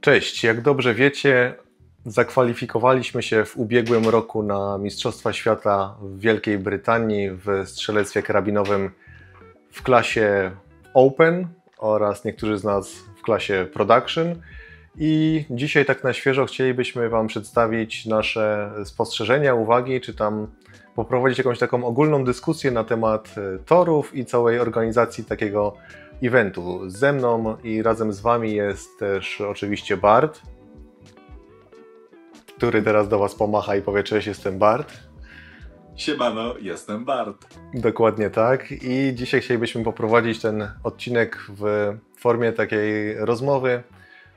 Cześć, jak dobrze wiecie, zakwalifikowaliśmy się w ubiegłym roku na Mistrzostwa Świata w Wielkiej Brytanii w strzelectwie karabinowym w klasie Open oraz niektórzy z nas w klasie Production. I dzisiaj tak na świeżo chcielibyśmy Wam przedstawić nasze spostrzeżenia, uwagi, czy tam poprowadzić jakąś taką ogólną dyskusję na temat torów i całej organizacji takiego eventu. Ze mną i razem z Wami jest też oczywiście Bart, który teraz do Was pomacha i powie: cześć, jestem Bart. Siemano, jestem Bart. Dokładnie tak. I dzisiaj chcielibyśmy poprowadzić ten odcinek w formie takiej rozmowy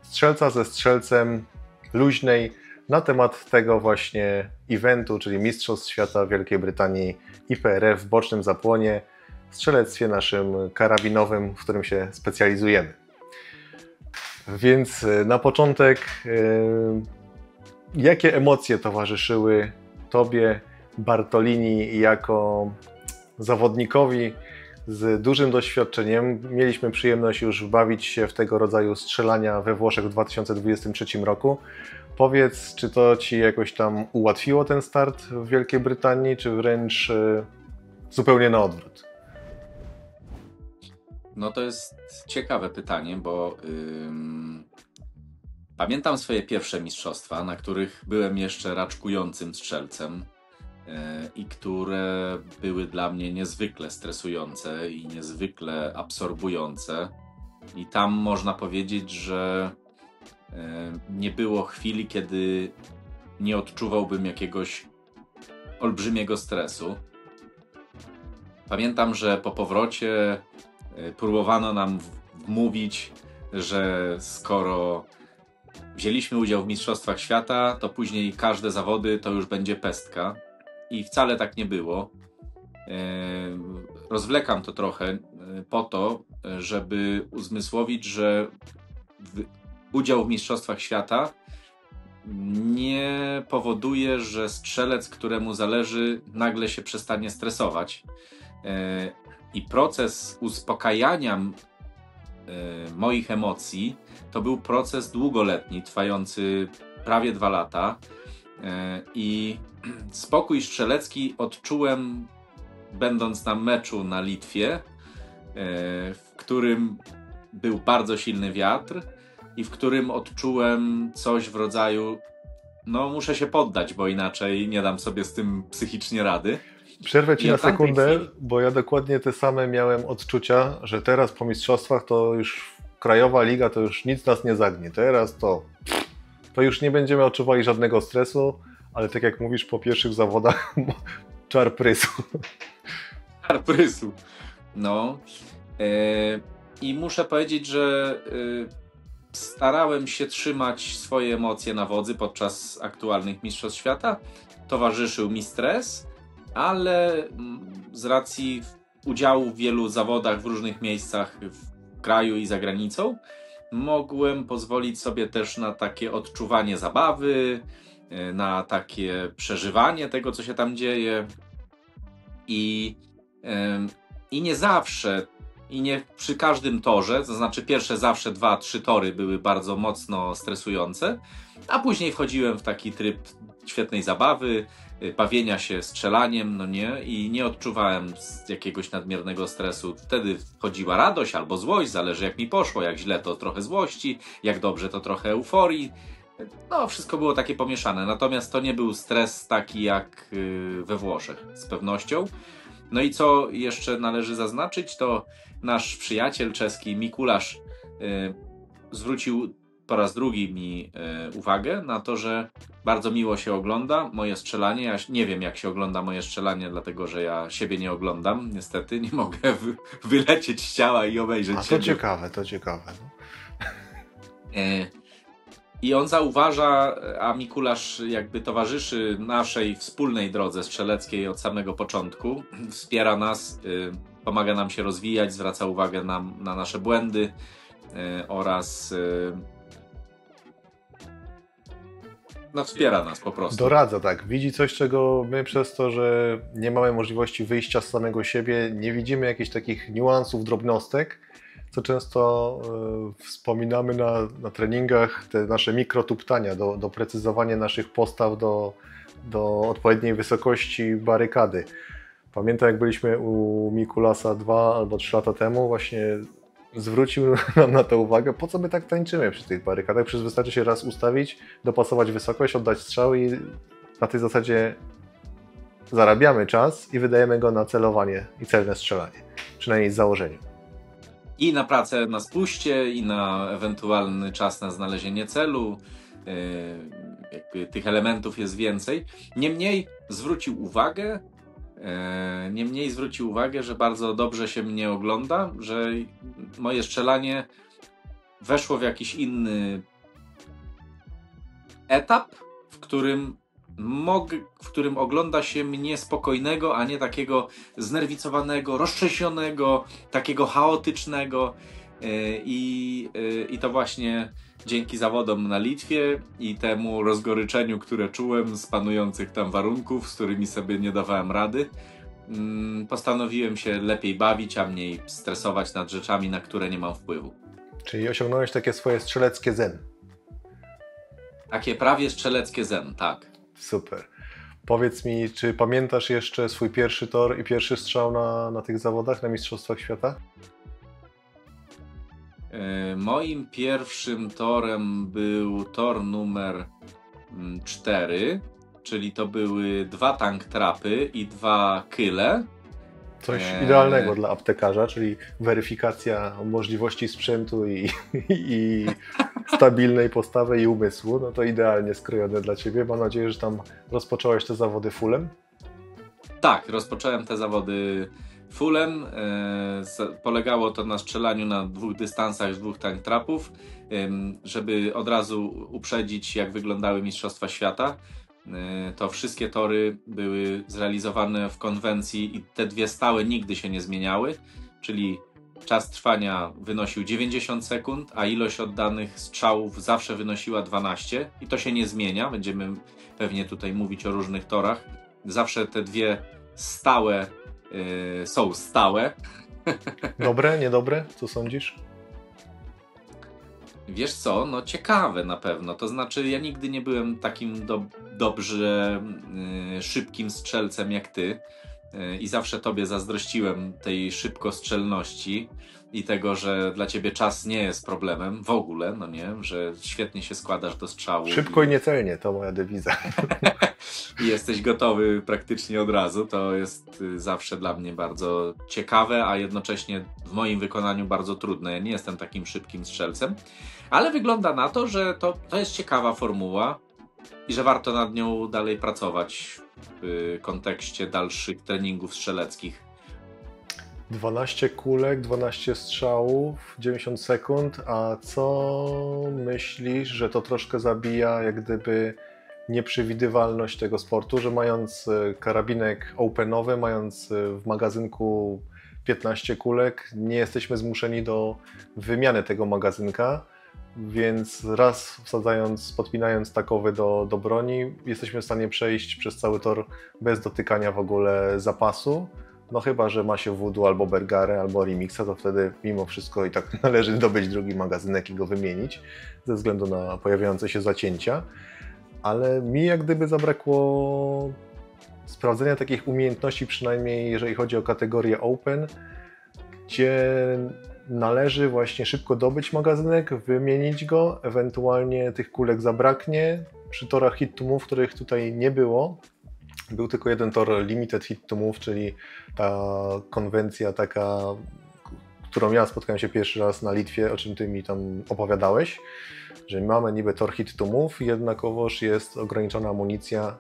strzelca ze strzelcem, luźnej, na temat tego właśnie eventu, czyli Mistrzostw Świata w Wielkiej Brytanii IPRF w bocznym zapłonie, w strzelectwie naszym karabinowym, w którym się specjalizujemy. Więc na początek, jakie emocje towarzyszyły Tobie, Bartolini, jako zawodnikowi z dużym doświadczeniem? Mieliśmy przyjemność już bawić się w tego rodzaju strzelania we Włoszech w 2023 roku. Powiedz, czy to Ci jakoś tam ułatwiło ten start w Wielkiej Brytanii, czy wręcz zupełnie na odwrót? No to jest ciekawe pytanie, bo pamiętam swoje pierwsze mistrzostwa, na których byłem jeszcze raczkującym strzelcem i które były dla mnie niezwykle stresujące i niezwykle absorbujące. I tam można powiedzieć, że nie było chwili, kiedy nie odczuwałbym jakiegoś olbrzymiego stresu. Pamiętam, że po powrocie próbowano nam wmówić, że skoro wzięliśmy udział w Mistrzostwach Świata, to później każde zawody to już będzie pestka. I wcale tak nie było. Rozwlekam to trochę po to, żeby uzmysłowić, że udział w Mistrzostwach Świata nie powoduje, że strzelec, któremu zależy, nagle się przestanie stresować. I proces uspokajania moich emocji to był proces długoletni, trwający prawie 2 lata. I spokój strzelecki odczułem, będąc na meczu na Litwie, w którym był bardzo silny wiatr i w którym odczułem coś w rodzaju: no muszę się poddać, bo inaczej nie dam sobie z tym psychicznie rady. Przerwę Ci na sekundę, bo ja dokładnie te same miałem odczucia, że teraz po mistrzostwach to już krajowa liga, to już nic nas nie zagnie. Teraz to już nie będziemy odczuwali żadnego stresu, ale tak jak mówisz, po pierwszych zawodach czar prysu. Czar prysu. No. I muszę powiedzieć, że starałem się trzymać swoje emocje na wodzy podczas aktualnych Mistrzostw Świata. Towarzyszył mi stres, ale z racji udziału w wielu zawodach w różnych miejscach w kraju i za granicą, mogłem pozwolić sobie też na takie odczuwanie zabawy, na takie przeżywanie tego, co się tam dzieje. I nie zawsze, i nie przy każdym torze, to znaczy pierwsze zawsze 2-3 tory były bardzo mocno stresujące, a później wchodziłem w taki tryb świetnej zabawy, bawienia się strzelaniem, no nie, i nie odczuwałem jakiegoś nadmiernego stresu. Wtedy wchodziła radość albo złość, zależy jak mi poszło, jak źle to trochę złości, jak dobrze to trochę euforii. No, wszystko było takie pomieszane, natomiast to nie był stres taki jak we Włoszech, z pewnością. No i co jeszcze należy zaznaczyć, to nasz przyjaciel czeski Mikuláš zwrócił po raz drugi mi uwagę na to, że bardzo miło się ogląda moje strzelanie. Ja nie wiem, jak się ogląda moje strzelanie, dlatego że ja siebie nie oglądam. Niestety nie mogę wylecieć z ciała i obejrzeć siebie. To ciekawe. No. I on zauważa, a Mikuláš jakby towarzyszy naszej wspólnej drodze strzeleckiej od samego początku. Wspiera nas, pomaga nam się rozwijać, zwraca uwagę na nasze błędy oraz no, wspiera nas po prostu. Doradza, tak. Widzi coś, czego my przez to, że nie mamy możliwości wyjścia z samego siebie, nie widzimy jakichś takich niuansów, drobnostek, co często wspominamy na treningach, te nasze mikrotuptania, doprecyzowanie naszych postaw do odpowiedniej wysokości barykady. Pamiętam, jak byliśmy u Mikulasa 2 albo 3 lata temu, właśnie zwrócił nam na to uwagę, po co my tak tańczymy przy tych barykadach, przecież wystarczy się raz ustawić, dopasować wysokość, oddać strzał i na tej zasadzie zarabiamy czas i wydajemy go na celowanie i celne strzelanie, przynajmniej z założeniem. I na pracę na spuście, i na ewentualny czas na znalezienie celu. Jakby tych elementów jest więcej. Niemniej zwrócił uwagę, że bardzo dobrze się mnie ogląda, że moje strzelanie weszło w jakiś inny etap, w którym ogląda się mnie spokojnego, a nie takiego znerwicowanego, roztrzęsionego, takiego chaotycznego. I to właśnie dzięki zawodom na Litwie i temu rozgoryczeniu, które czułem z panujących tam warunków, z którymi sobie nie dawałem rady, postanowiłem się lepiej bawić, a mniej stresować nad rzeczami, na które nie mam wpływu. Czyli osiągnąłeś takie swoje strzeleckie zen. Takie prawie strzeleckie zen, tak. Super. Powiedz mi, czy pamiętasz jeszcze swój pierwszy tor i pierwszy strzał na tych zawodach, na Mistrzostwach Świata? Moim pierwszym torem był tor numer 4, czyli to były 2 tank trapy i 2 kyle. Coś idealnego dla aptekarza, czyli weryfikacja możliwości sprzętu i stabilnej postawy i umysłu. No to idealnie skrojone dla Ciebie. Mam nadzieję, że tam rozpocząłeś te zawody fullem. Tak, rozpocząłem te zawody fullem. Polegało to na strzelaniu na 2 dystansach z 2 tank trapów, żeby od razu uprzedzić, jak wyglądały Mistrzostwa Świata. To wszystkie tory były zrealizowane w konwencji i te 2 stałe nigdy się nie zmieniały, czyli czas trwania wynosił 90 sekund, a ilość oddanych strzałów zawsze wynosiła 12 i to się nie zmienia. Będziemy pewnie tutaj mówić o różnych torach. Zawsze te 2 stałe są stałe. Dobre, niedobre? Co sądzisz? Wiesz co, no ciekawe na pewno. To znaczy ja nigdy nie byłem takim dobrze szybkim strzelcem jak ty i zawsze tobie zazdrościłem tej szybkostrzelności i tego, że dla ciebie czas nie jest problemem w ogóle, no nie, że świetnie się składasz do strzału. Szybko i niecelnie, to moja dewiza. I jesteś gotowy praktycznie od razu. To jest zawsze dla mnie bardzo ciekawe, a jednocześnie w moim wykonaniu bardzo trudne. Ja nie jestem takim szybkim strzelcem, ale wygląda na to, że to jest ciekawa formuła i że warto nad nią dalej pracować w kontekście dalszych treningów strzeleckich. 12 kulek, 12 strzałów, 90 sekund, a co myślisz, że to troszkę zabija jak gdyby nieprzewidywalność tego sportu, że mając karabinek openowy, mając w magazynku 15 kulek, nie jesteśmy zmuszeni do wymiany tego magazynka, więc raz wsadzając, podpinając takowy do broni, jesteśmy w stanie przejść przez cały tor bez dotykania w ogóle zapasu. No chyba, że ma się voodoo albo Bergara, albo Remixa, to wtedy mimo wszystko i tak należy dobyć drugi magazynek i go wymienić ze względu na pojawiające się zacięcia. Ale mi jak gdyby zabrakło sprawdzenia takich umiejętności, przynajmniej jeżeli chodzi o kategorię Open, gdzie należy właśnie szybko dobyć magazynek, wymienić go, ewentualnie tych kulek zabraknie. Przy torach hit to move, których tutaj nie było, był tylko jeden tor limited hit to move, czyli ta konwencja taka, którą ja spotkałem się pierwszy raz na Litwie, o czym ty mi tam opowiadałeś, że mamy niby tor hit to move, jednakowoż jest ograniczona amunicja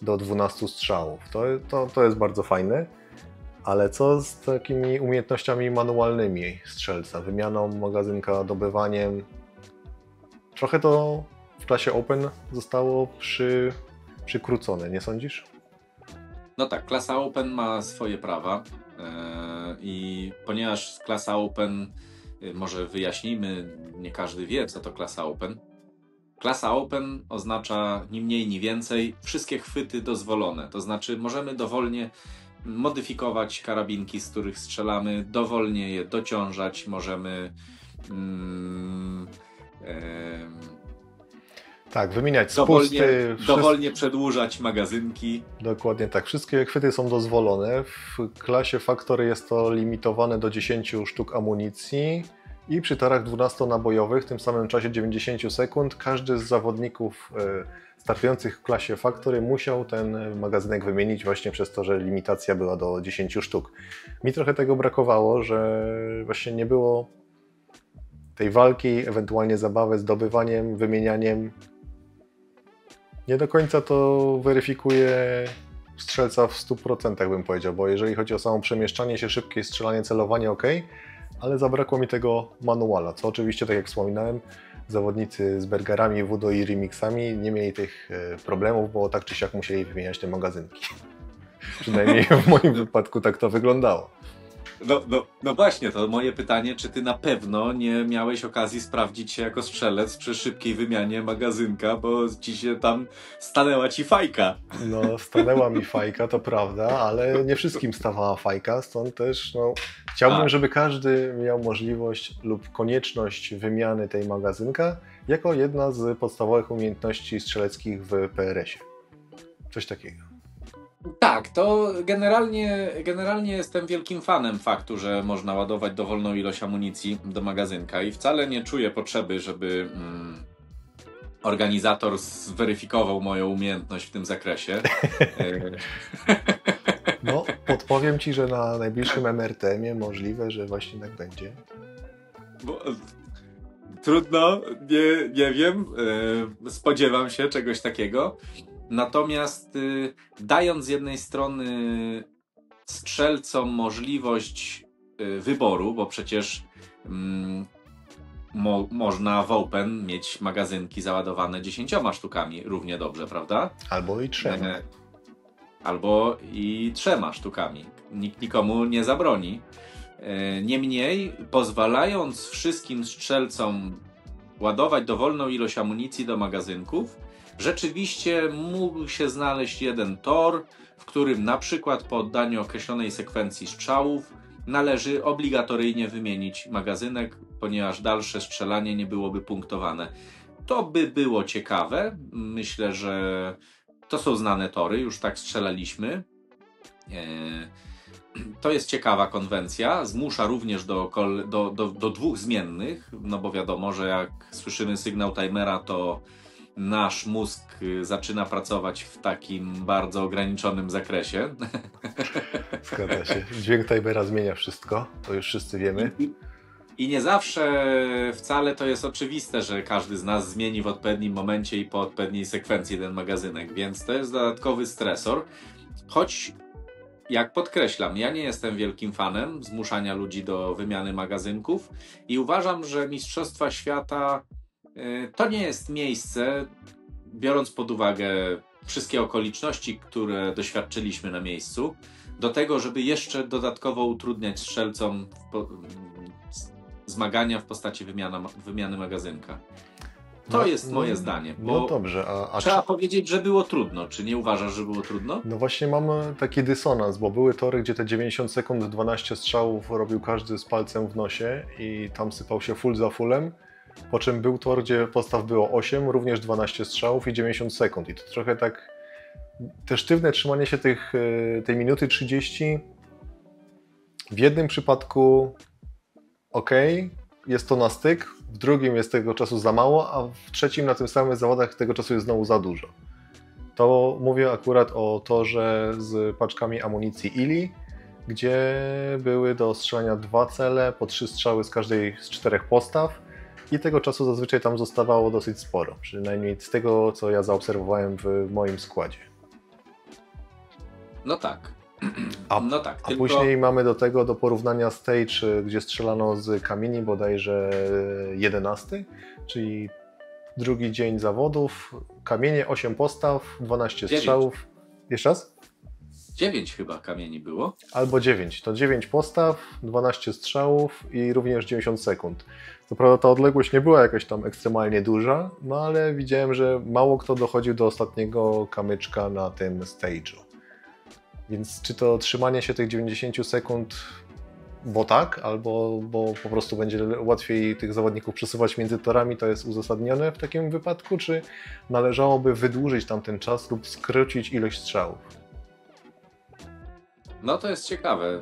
do 12 strzałów. To jest bardzo fajne, ale co z takimi umiejętnościami manualnymi strzelca, wymianą magazynka, dobywaniem? Trochę to w klasie Open zostało przykrócone, nie sądzisz? No tak, klasa Open ma swoje prawa i ponieważ klasa Open, może wyjaśnijmy, nie każdy wie, co to klasa Open. Klasa Open oznacza ni mniej, ni więcej wszystkie chwyty dozwolone, to znaczy możemy dowolnie modyfikować karabinki, z których strzelamy, dowolnie je dociążać, możemy tak, wymieniać spusty. Dowolnie przedłużać magazynki. Dokładnie tak. Wszystkie chwyty są dozwolone. W klasie Factory jest to limitowane do 10 sztuk amunicji i przy torach 12-nabojowych, w tym samym czasie 90 sekund, każdy z zawodników startujących w klasie Factory musiał ten magazynek wymienić właśnie przez to, że limitacja była do 10 sztuk. Mi trochę tego brakowało, że właśnie nie było tej walki, ewentualnie zabawy zdobywaniem, wymienianiem. Nie do końca to weryfikuje strzelca w 100%, bym powiedział, bo jeżeli chodzi o samo przemieszczanie się, szybkie strzelanie, celowanie, ok, ale zabrakło mi tego manuala, co oczywiście, tak jak wspominałem, zawodnicy z Bergerami, Wudo i Remixami nie mieli tych problemów, bo tak czy siak musieli wymieniać te magazynki. Przynajmniej w moim wypadku tak to wyglądało. No właśnie, to moje pytanie, czy ty na pewno nie miałeś okazji sprawdzić się jako strzelec przy szybkiej wymianie magazynka, bo ci się tam stanęła ci fajka. No, stanęła mi fajka, to prawda, ale nie wszystkim stawała fajka, stąd też chciałbym, żeby każdy miał możliwość lub konieczność wymiany tej magazynka jako jedna z podstawowych umiejętności strzeleckich w PRS-ie. Coś takiego. Tak, to generalnie jestem wielkim fanem faktu, że można ładować dowolną ilość amunicji do magazynka i wcale nie czuję potrzeby, żeby organizator zweryfikował moją umiejętność w tym zakresie. No, podpowiem Ci, że na najbliższym MRTM-ie możliwe, że właśnie tak będzie. Trudno, nie wiem, spodziewam się czegoś takiego. Natomiast dając z jednej strony strzelcom możliwość wyboru, bo przecież można w Open mieć magazynki załadowane 10 sztukami równie dobrze, prawda? Albo i 3. Albo i 3 sztukami. Nikt nikomu nie zabroni. Niemniej, pozwalając wszystkim strzelcom ładować dowolną ilość amunicji do magazynków, rzeczywiście mógł się znaleźć jeden tor, w którym na przykład po oddaniu określonej sekwencji strzałów należy obligatoryjnie wymienić magazynek, ponieważ dalsze strzelanie nie byłoby punktowane. To by było ciekawe. Myślę, że to są znane tory, już tak strzelaliśmy. To jest ciekawa konwencja, zmusza również do 2 zmiennych, no bo wiadomo, że jak słyszymy sygnał timera, to nasz mózg zaczyna pracować w takim bardzo ograniczonym zakresie. Zgadza się. Dźwięk timera zmienia wszystko, to już wszyscy wiemy. I nie zawsze wcale to jest oczywiste, że każdy z nas zmieni w odpowiednim momencie i po odpowiedniej sekwencji ten magazynek, więc to jest dodatkowy stresor. Choć, jak podkreślam, ja nie jestem wielkim fanem zmuszania ludzi do wymiany magazynków i uważam, że Mistrzostwa Świata to nie jest miejsce, biorąc pod uwagę wszystkie okoliczności, które doświadczyliśmy na miejscu, do tego, żeby jeszcze dodatkowo utrudniać strzelcom zmagania w postaci wymiany magazynka. To jest moje zdanie. Bo no dobrze, trzeba powiedzieć, że było trudno. Czy nie uważasz, że było trudno? No właśnie mamy taki dysonans, bo były tory, gdzie te 90 sekund, 12 strzałów robił każdy z palcem w nosie i tam sypał się full za fullem. Po czym był tor, gdzie postaw było 8, również 12 strzałów i 90 sekund. I to trochę tak te sztywne trzymanie się tej minuty 30. W jednym przypadku ok, jest to na styk, w drugim jest tego czasu za mało, a w trzecim na tym samym zawodach tego czasu jest znowu za dużo. To mówię akurat o torze z paczkami amunicji ILI, gdzie były do strzelania 2 cele, po 3 strzały z każdej z 4 postaw i tego czasu zazwyczaj tam zostawało dosyć sporo, przynajmniej z tego, co ja zaobserwowałem w moim składzie. No tak. A później mamy do porównania stage, gdzie strzelano z kamieni bodajże 11, czyli drugi dzień zawodów, kamienie 8 postaw, 12 9. strzałów. Jeszcze raz? 9 chyba kamieni było. Albo 9. To 9 postaw, 12 strzałów i również 90 sekund. Co prawda ta odległość nie była jakaś tam ekstremalnie duża, no ale widziałem, że mało kto dochodził do ostatniego kamyczka na tym stage'u. Więc czy to trzymanie się tych 90 sekund, bo tak, albo bo po prostu będzie łatwiej tych zawodników przesuwać między torami, to jest uzasadnione w takim wypadku, czy należałoby wydłużyć tamten czas lub skrócić ilość strzałów? No to jest ciekawe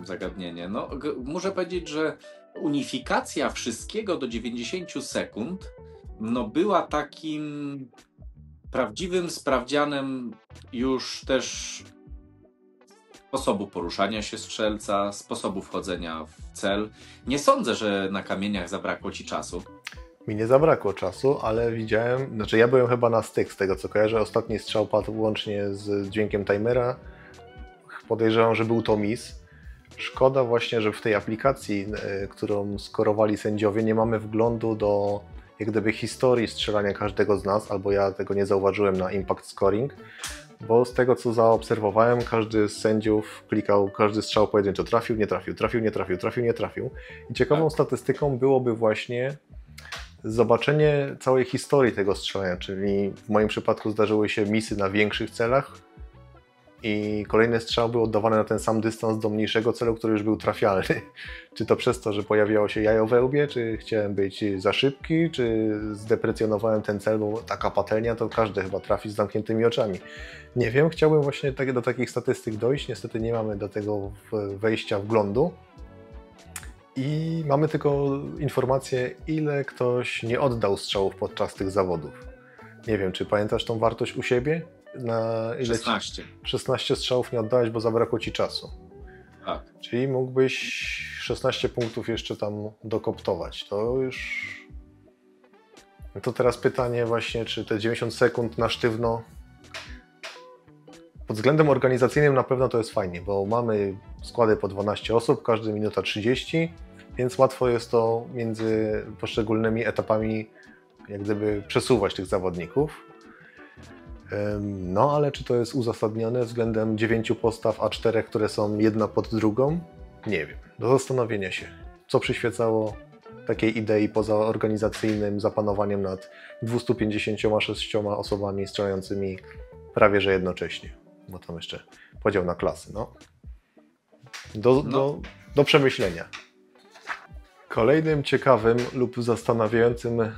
zagadnienie. No, muszę powiedzieć, że unifikacja wszystkiego do 90 sekund no, była takim prawdziwym sprawdzianem już też sposobu poruszania się strzelca, sposobu wchodzenia w cel. Nie sądzę, że na kamieniach zabrakło ci czasu. Mi nie zabrakło czasu, ale widziałem, znaczy ja byłem chyba na styk z tego co kojarzę. Ostatni strzał padł łącznie z dźwiękiem timera. Podejrzewam, że był to miss. Szkoda właśnie, że w tej aplikacji, którą skorowali sędziowie, nie mamy wglądu do jak gdyby historii strzelania każdego z nas, albo ja tego nie zauważyłem na Impact Scoring, bo z tego co zaobserwowałem, każdy z sędziów klikał każdy strzał pojedynczo. Trafił, nie trafił, trafił, nie trafił, trafił, nie trafił. I ciekawą statystyką byłoby właśnie zobaczenie całej historii tego strzelania, czyli w moim przypadku zdarzyły się misy na większych celach i kolejny strzał był oddawany na ten sam dystans do mniejszego celu, który już był trafialny. Czy to przez to, że pojawiało się jajo we łbie, czy chciałem być za szybki, czy zdeprecjonowałem ten cel, bo taka patelnia to każdy chyba trafi z zamkniętymi oczami. Nie wiem, chciałbym właśnie do takich statystyk dojść, niestety nie mamy do tego wejścia wglądu. I mamy tylko informację, ile ktoś nie oddał strzałów podczas tych zawodów. Nie wiem, czy pamiętasz tą wartość u siebie? Na ile 16. 16 strzałów nie oddałeś, bo zabrakło ci czasu. Tak. Czyli mógłbyś 16 punktów jeszcze tam dokoptować. To już... No to teraz pytanie właśnie, czy te 90 sekund na sztywno... Pod względem organizacyjnym na pewno to jest fajnie, bo mamy składy po 12 osób, każdy minuta 30, więc łatwo jest to między poszczególnymi etapami jak gdyby przesuwać tych zawodników. No ale czy to jest uzasadnione względem 9 postaw, a 4, które są jedna pod drugą? Nie wiem. Do zastanowienia się, co przyświecało takiej idei poza organizacyjnym zapanowaniem nad 256 osobami strzelającymi prawie że jednocześnie. Bo tam jeszcze podział na klasy. No. Do przemyślenia. Kolejnym ciekawym lub zastanawiającym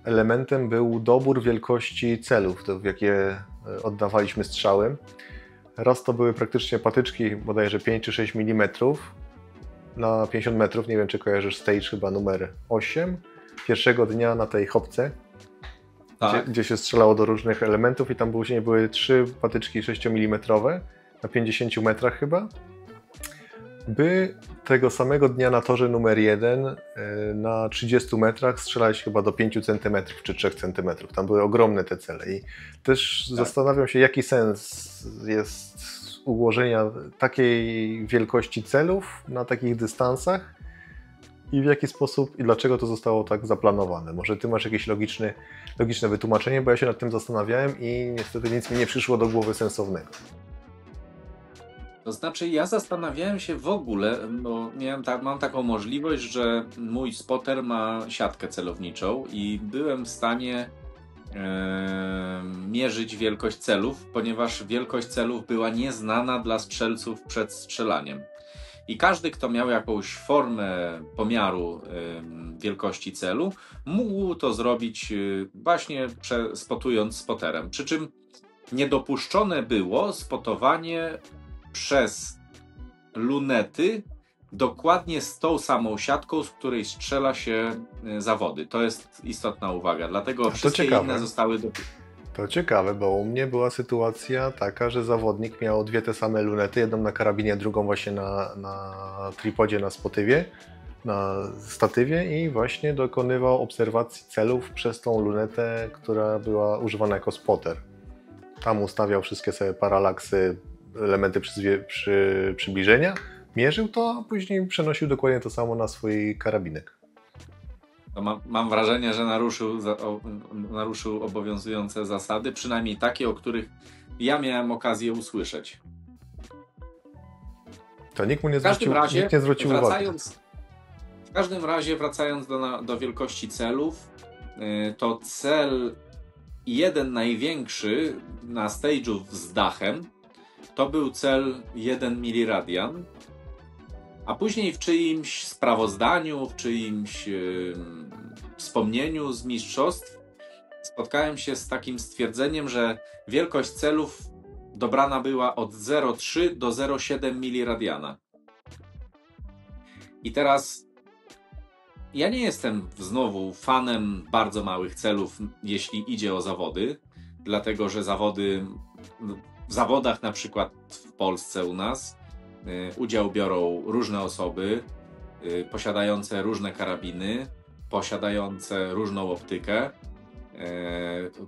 elementem był dobór wielkości celów, w jakie oddawaliśmy strzały. Raz to były praktycznie patyczki bodajże 5 czy 6 mm na 50 metrów. Nie wiem, czy kojarzysz stage chyba numer 8. Pierwszego dnia na tej hopce, tak. gdzie się strzelało do różnych elementów i tam później były 3 patyczki 6 mm na 50 metrach chyba. By tego samego dnia na torze numer 1 na 30 metrach strzelać chyba do 5 cm czy 3 cm. Tam były ogromne te cele i też zastanawiam się, jaki sens jest ułożenia takiej wielkości celów na takich dystansach i w jaki sposób i dlaczego to zostało tak zaplanowane. Może ty masz jakieś logiczne wytłumaczenie, bo ja się nad tym zastanawiałem i niestety nic mi nie przyszło do głowy sensownego. To znaczy ja zastanawiałem się w ogóle, bo mam taką możliwość, że mój spotter ma siatkę celowniczą i byłem w stanie mierzyć wielkość celów, ponieważ wielkość celów była nieznana dla strzelców przed strzelaniem. I każdy, kto miał jakąś formę pomiaru wielkości celu, mógł to zrobić właśnie spotując spoterem. Przy czym niedopuszczone było spotowanie przez lunety dokładnie z tą samą siatką, z której strzela się zawody. To jest istotna uwaga, dlatego wszystkie inne zostały To ciekawe, bo u mnie była sytuacja taka, że zawodnik miał dwie te same lunety, jedną na karabinie, drugą właśnie na tripodzie, na spotywie, na statywie i właśnie dokonywał obserwacji celów przez tą lunetę, która była używana jako spotter. Tam ustawiał wszystkie sobie paralaksy, elementy przybliżenia, mierzył to, a później przenosił dokładnie to samo na swój karabinek. To mam wrażenie, że naruszył obowiązujące zasady, przynajmniej takie, o których ja miałem okazję usłyszeć. To nikt nie zwrócił uwagi. W każdym razie, wracając do wielkości celów, to cel jeden największy na stage'u z dachem to był cel 1 miliradian, a później w czyimś sprawozdaniu, w czyimś wspomnieniu z mistrzostw spotkałem się z takim stwierdzeniem, że wielkość celów dobrana była od 0,3 do 0,7 miliradiana. I teraz ja nie jestem znowu fanem bardzo małych celów, jeśli idzie o zawody, dlatego że w zawodach na przykład w Polsce u nas udział biorą różne osoby posiadające różne karabiny, posiadające różną optykę,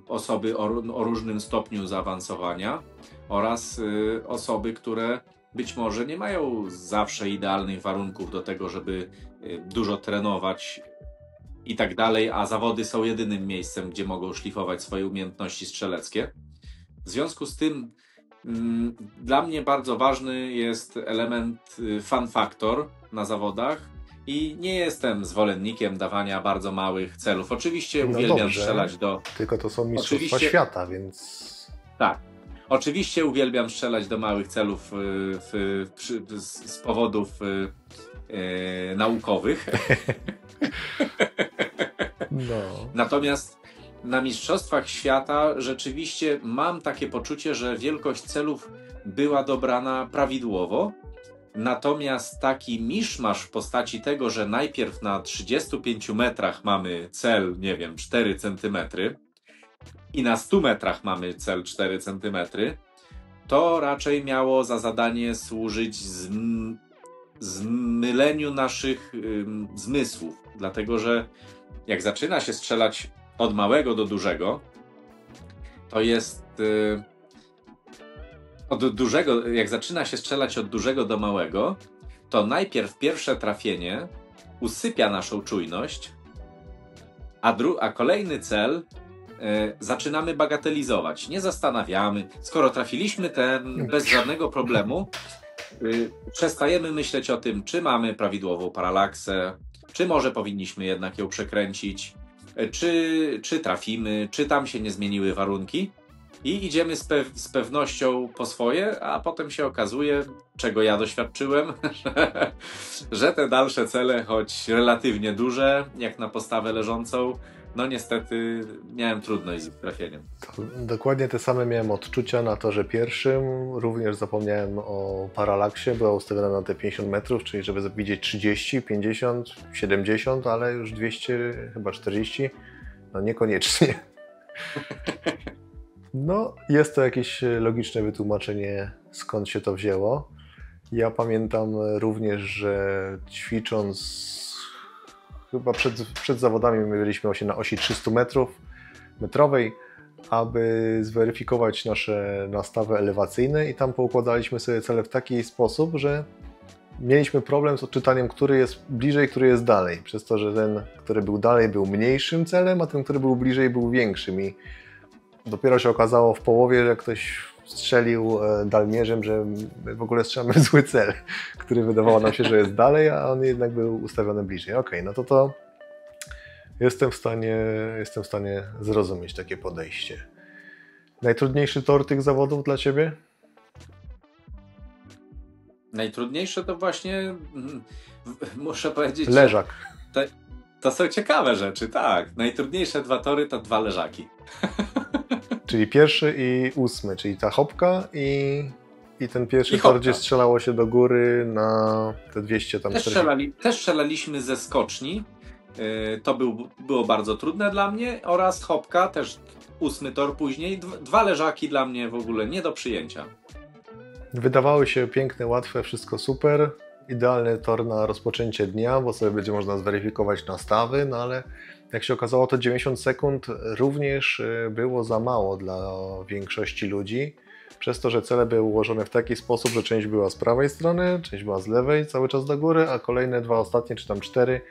osoby o różnym stopniu zaawansowania oraz osoby, które być może nie mają zawsze idealnych warunków do tego, żeby dużo trenować i tak dalej, a zawody są jedynym miejscem, gdzie mogą szlifować swoje umiejętności strzeleckie. W związku z tym dla mnie bardzo ważny jest element fun factor na zawodach i nie jestem zwolennikiem dawania bardzo małych celów. Oczywiście uwielbiam strzelać do... Tylko to są mistrzostwa świata, więc... Tak. Oczywiście uwielbiam strzelać do małych celów z powodów naukowych. No. Natomiast na mistrzostwach świata rzeczywiście mam takie poczucie, że wielkość celów była dobrana prawidłowo. Natomiast taki miszmasz w postaci tego, że najpierw na 35 metrach mamy cel, nie wiem, 4 cm i na 100 metrach mamy cel 4 cm, to raczej miało za zadanie służyć zmyleniu naszych zmysłów. Dlatego, że jak zaczyna się strzelać od małego do dużego, to jest... jak zaczyna się strzelać od dużego do małego, to najpierw pierwsze trafienie usypia naszą czujność, a kolejny cel zaczynamy bagatelizować. Nie zastanawiamy. Skoro trafiliśmy ten bez żadnego problemu, przestajemy myśleć o tym, czy mamy prawidłową paralaksę, czy może powinniśmy jednak ją przekręcić, czy trafimy, czy tam się nie zmieniły warunki. I idziemy z pewnością po swoje, a potem się okazuje, czego ja doświadczyłem, że te dalsze cele, choć relatywnie duże, jak na postawę leżącą, no niestety miałem trudność z ich trafieniem. Dokładnie te same miałem odczucia na torze pierwszym. Również zapomniałem o paralaksie. Była ustawiona na te 50 metrów, czyli żeby widzieć 30, 50, 70, ale już 200, chyba 40, no niekoniecznie. No, jest to jakieś logiczne wytłumaczenie, skąd się to wzięło. Ja pamiętam również, że ćwicząc, chyba przed zawodami my byliśmy właśnie na osi 300 metrowej, aby zweryfikować nasze nastawy elewacyjne i tam poukładaliśmy sobie cele w taki sposób, że mieliśmy problem z odczytaniem, który jest bliżej, który jest dalej. Przez to, że ten, który był dalej, był mniejszym celem, a ten, który był bliżej, był większym. I dopiero się okazało w połowie, że ktoś strzelił dalmierzem, że my w ogóle strzelamy w zły cel, który wydawało nam się, że jest dalej, a on jednak był ustawiony bliżej. Okej, no to jestem w stanie zrozumieć takie podejście. Najtrudniejszy tor tych zawodów dla Ciebie? Najtrudniejsze to właśnie, muszę powiedzieć... Leżak. To są ciekawe rzeczy, tak. Najtrudniejsze 2 tory to 2 leżaki. Czyli 1. i 8, czyli ta hopka i ten pierwszy tor, gdzie strzelało się do góry na te 200 tam... Też strzelaliśmy ze skoczni. To było bardzo trudne dla mnie. Oraz hopka, też 8 tor później. 2 leżaki dla mnie w ogóle nie do przyjęcia. Wydawały się piękne, łatwe, wszystko super. Idealny tor na rozpoczęcie dnia, bo sobie będzie można zweryfikować nastawy, no ale jak się okazało, to 90 sekund również było za mało dla większości ludzi, przez to, że cele były ułożone w taki sposób, że część była z prawej strony, część była z lewej, cały czas do góry, a kolejne 2 ostatnie, czy tam 4,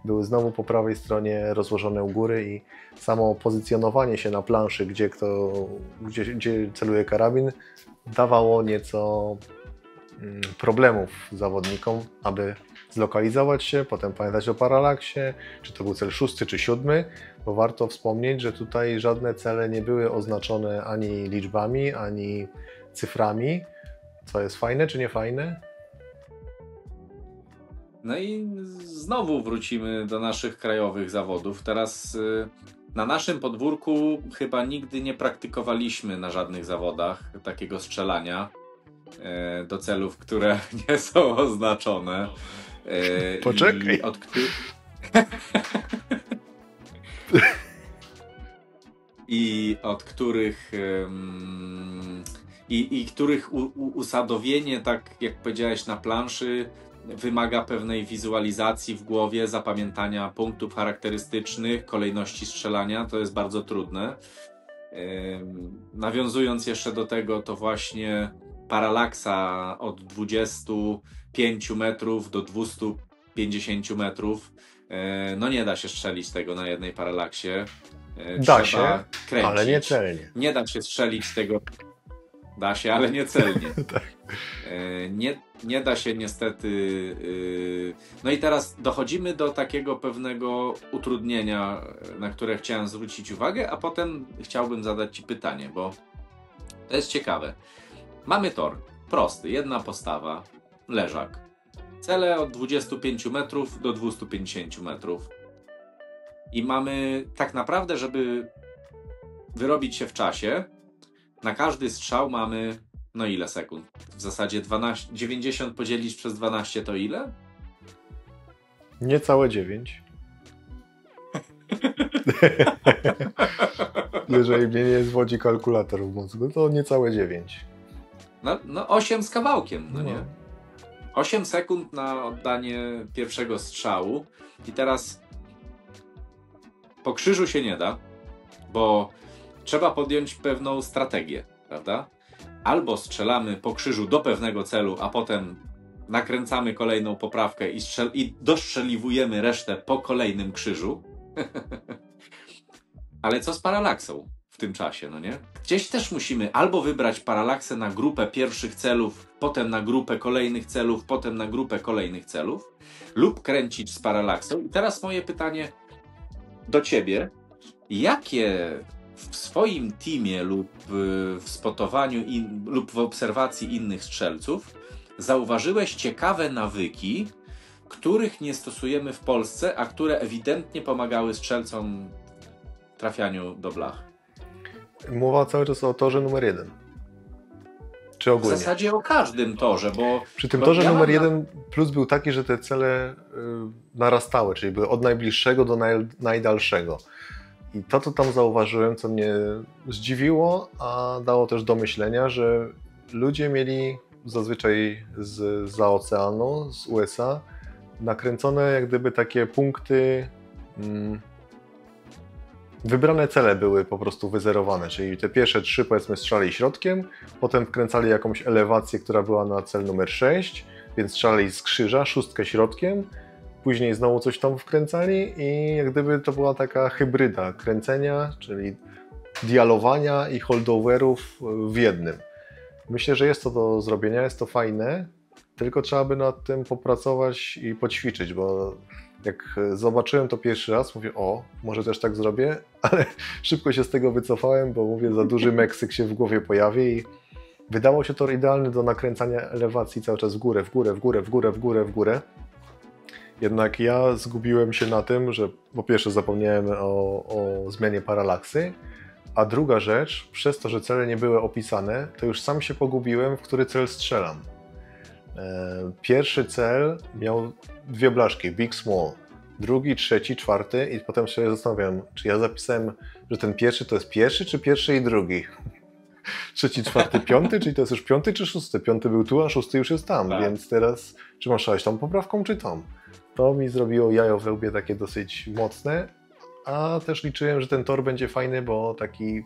były znowu po prawej stronie rozłożone u góry i samo pozycjonowanie się na planszy, gdzie celuje karabin, dawało nieco problemów zawodnikom, aby zlokalizować się, potem pamiętać o paralaksie, czy to był cel 6 czy 7, bo warto wspomnieć, że tutaj żadne cele nie były oznaczone ani liczbami, ani cyframi, Co jest fajne czy nie fajne? No i znowu wrócimy do naszych krajowych zawodów. Teraz na naszym podwórku chyba nigdy nie praktykowaliśmy na żadnych zawodach takiego strzelania do celów, które nie są oznaczone. Poczekaj. Od których których usadowienie, tak jak powiedziałeś, na planszy wymaga pewnej wizualizacji w głowie, zapamiętania punktów charakterystycznych, kolejności strzelania. To jest bardzo trudne. Nawiązując jeszcze do tego, to właśnie paralaksa od 25 metrów do 250 metrów. No nie da się strzelić tego na jednej paralaksie. Da się, kręcić. Ale nie celnie. Nie da się strzelić tego. Da się, ale nie celnie. Tak. Nie da się niestety. No i teraz dochodzimy do takiego pewnego utrudnienia, na które chciałem zwrócić uwagę, a potem chciałbym zadać Ci pytanie, bo to jest ciekawe. Mamy tor prosty, jedna postawa, leżak. Cele od 25 metrów do 250 metrów. I mamy tak naprawdę, żeby wyrobić się w czasie, na każdy strzał mamy, no ile sekund? W zasadzie 90 podzielić przez 12 to ile? Niecałe 9. Jeżeli mnie nie zwodzi kalkulator w mózgu, to niecałe 9. No 8 z kawałkiem, no nie? 8 sekund na oddanie pierwszego strzału. I teraz po krzyżu się nie da, bo trzeba podjąć pewną strategię, prawda? Albo strzelamy po krzyżu do pewnego celu, a potem nakręcamy kolejną poprawkę i dostrzeliwujemy resztę po kolejnym krzyżu. Ale co z paralaksą w tym czasie, no nie? Gdzieś też musimy albo wybrać paralaksę na grupę pierwszych celów, potem na grupę kolejnych celów, potem na grupę kolejnych celów, lub kręcić z paralaksą. I teraz moje pytanie do Ciebie. Jakie w swoim teamie lub w spotowaniu lub w obserwacji innych strzelców zauważyłeś ciekawe nawyki, których nie stosujemy w Polsce, a które ewidentnie pomagały strzelcom w trafianiu do blach? Mowa cały czas o torze numer 1. Czy ogólnie? W zasadzie o każdym torze, bo... Przy tym torze numer 1 plus był taki, że te cele narastały, czyli były od najbliższego do najdalszego. I to, co tam zauważyłem, co mnie zdziwiło, a dało też do myślenia, że ludzie mieli zazwyczaj zza oceanu, z USA, nakręcone jak gdyby takie punkty, wybrane cele były po prostu wyzerowane, czyli te pierwsze 3 powiedzmy strzelali środkiem, potem wkręcali jakąś elewację, która była na cel numer 6, więc strzelali z krzyża, 6 środkiem, później znowu coś tam wkręcali i jak gdyby to była taka hybryda kręcenia, czyli dialowania i holdoverów w jednym. Myślę, że jest to do zrobienia, jest to fajne, tylko trzeba by nad tym popracować i poćwiczyć, bo jak zobaczyłem to pierwszy raz, mówię, o, może też tak zrobię, ale szybko się z tego wycofałem, bo mówię, za duży Meksyk się w głowie pojawi i wydawał się to idealny do nakręcania elewacji cały czas w górę, w górę, w górę, w górę, w górę, w górę. Jednak ja zgubiłem się na tym, że po pierwsze zapomniałem o zmianie paralaksy, a druga rzecz, przez to, że cele nie były opisane, to już sam się pogubiłem, w który cel strzelam. Pierwszy cel miał 2 blaszki, big, small. Drugi, trzeci, czwarty i potem się zastanawiam, czy ja zapisałem, że ten pierwszy to jest pierwszy, czy pierwszy i drugi. Trzeci, czwarty, piąty, czyli to jest już 5. czy 6. 5. był tu, a 6. już jest tam, tak. Więc teraz czy masz szaleć tą poprawką, czy tą? To mi zrobiło jajo we łbie takie dosyć mocne, a też liczyłem, że ten tor będzie fajny, bo taki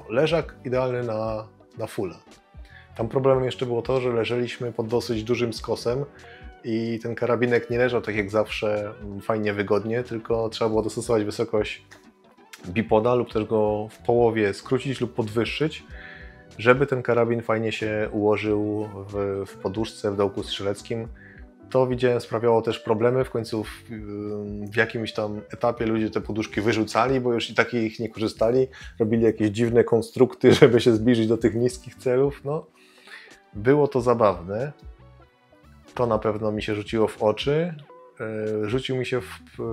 leżak idealny na fulla. Tam problemem jeszcze było to, że leżeliśmy pod dosyć dużym skosem i ten karabinek nie leżał tak jak zawsze fajnie, wygodnie, tylko trzeba było dostosować wysokość bipoda lub też go w połowie skrócić lub podwyższyć, żeby ten karabin fajnie się ułożył w poduszce, w dołku strzeleckim. To widziałem sprawiało też problemy, w końcu w jakimś tam etapie ludzie te poduszki wyrzucali, bo już i takie ich nie korzystali, robili jakieś dziwne konstrukty, żeby się zbliżyć do tych niskich celów. No. Było to zabawne. To na pewno mi się rzuciło w oczy. Rzucił mi się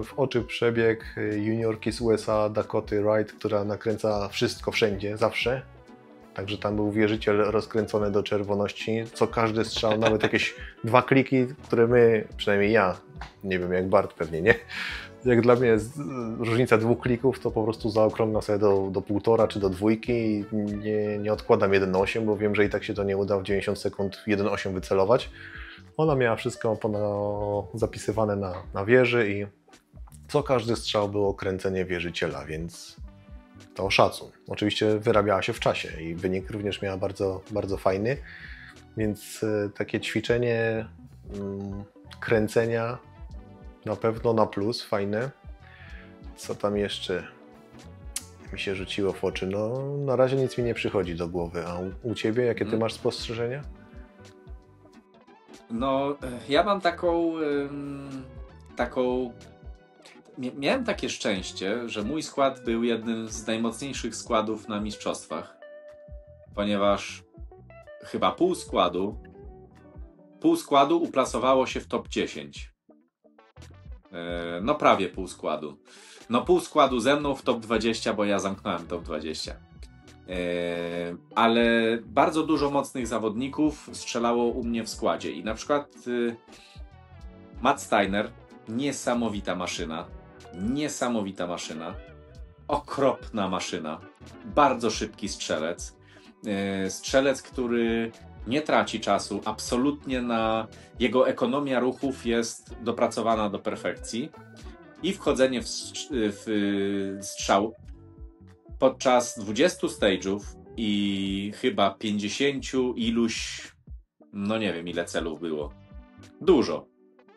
w oczy przebieg juniorki z USA Dakoty Wright, która nakręca wszystko wszędzie, zawsze. Także tam był wierzyciel rozkręcony do czerwoności. Co każdy strzał, nawet jakieś 2 kliki, które my, przynajmniej ja, nie wiem jak Bart pewnie, nie? Jak dla mnie jest różnica 2 klików, to po prostu zaokrąglam sobie do 1,5 czy do 2 i nie odkładam 1,8, bo wiem, że i tak się to nie uda w 90 sekund 1,8 wycelować. Ona miała wszystko zapisywane na wieży i co każdy strzał było kręcenie wierzyciela, więc to szacun. Oczywiście wyrabiała się w czasie i wynik również miała bardzo, bardzo fajny, więc takie ćwiczenie kręcenia na pewno na plus, fajne. Co tam jeszcze mi się rzuciło w oczy? No, na razie nic mi nie przychodzi do głowy, a u Ciebie jakie Ty masz spostrzeżenia? No, ja mam taką... Miałem takie szczęście, że mój skład był jednym z najmocniejszych składów na mistrzostwach, ponieważ chyba pół składu uplasowało się w top 10. No prawie pół składu. No pół składu ze mną w top 20, bo ja zamknąłem top 20. Ale bardzo dużo mocnych zawodników strzelało u mnie w składzie i na przykład Matt Steiner, niesamowita maszyna, okropna maszyna, bardzo szybki strzelec, który nie traci czasu, absolutnie jego ekonomia ruchów jest dopracowana do perfekcji i wchodzenie w strzał podczas 20 stage'ów i chyba 50 iluś, no nie wiem ile celów było, dużo,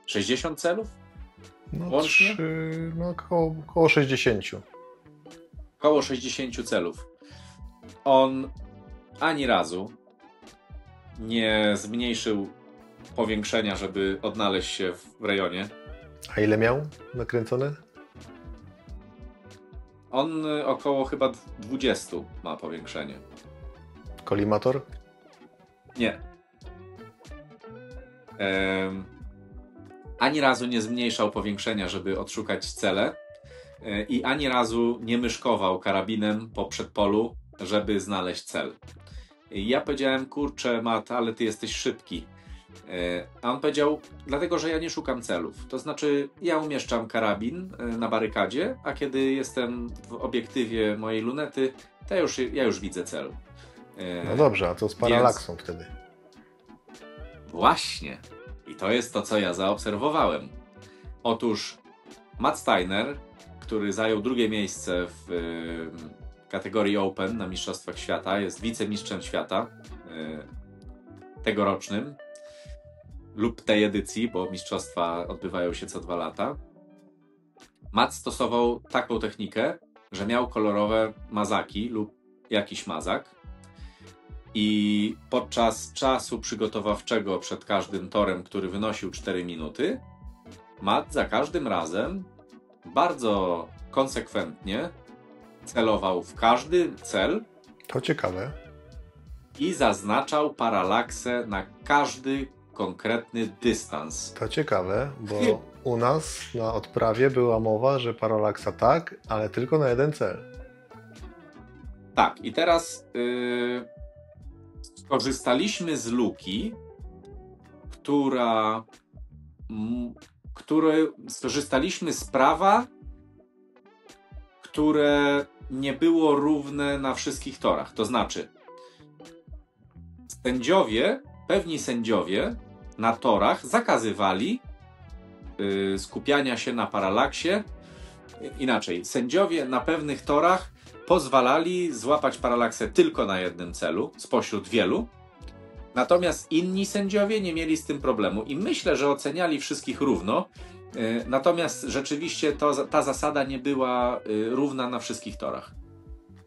60 celów? No, łącznie? Około 60. Około 60 celów. On ani razu nie zmniejszył powiększenia, żeby odnaleźć się w rejonie. A ile miał nakręcone? On około chyba 20 ma powiększenie. Kolimator? Nie. Ani razu nie zmniejszał powiększenia, żeby odszukać cele i ani razu nie myszkował karabinem po przedpolu, żeby znaleźć cel. I ja powiedziałem, kurczę Matt, ale ty jesteś szybki. A on powiedział, dlatego, że ja nie szukam celów. To znaczy, ja umieszczam karabin na barykadzie, a kiedy jestem w obiektywie mojej lunety, to ja już widzę cel. No dobrze, a co z paralaksą wtedy? Właśnie. I to jest to, co ja zaobserwowałem. Otóż Matt Steiner, który zajął 2. miejsce w kategorii Open na Mistrzostwach Świata, jest wicemistrzem świata tegorocznym lub tej edycji, bo mistrzostwa odbywają się co 2 lata. Matt stosował taką technikę, że miał kolorowe mazaki lub jakiś mazak i podczas czasu przygotowawczego przed każdym torem, który wynosił 4 minuty, Matt za każdym razem bardzo konsekwentnie celował w każdy cel. To ciekawe. I zaznaczał paralaksę na każdy konkretny dystans. To ciekawe, bo u nas na odprawie była mowa, że paralaksa tak, ale tylko na jeden cel. Tak, i teraz skorzystaliśmy z luki, skorzystaliśmy z prawa, które nie było równe na wszystkich torach. To znaczy, pewni sędziowie na torach zakazywali skupiania się na paralaksie. Inaczej, sędziowie na pewnych torach pozwalali złapać paralaksę tylko na jednym celu spośród wielu. Natomiast inni sędziowie nie mieli z tym problemu i myślę, że oceniali wszystkich równo. Natomiast rzeczywiście ta zasada nie była równa na wszystkich torach.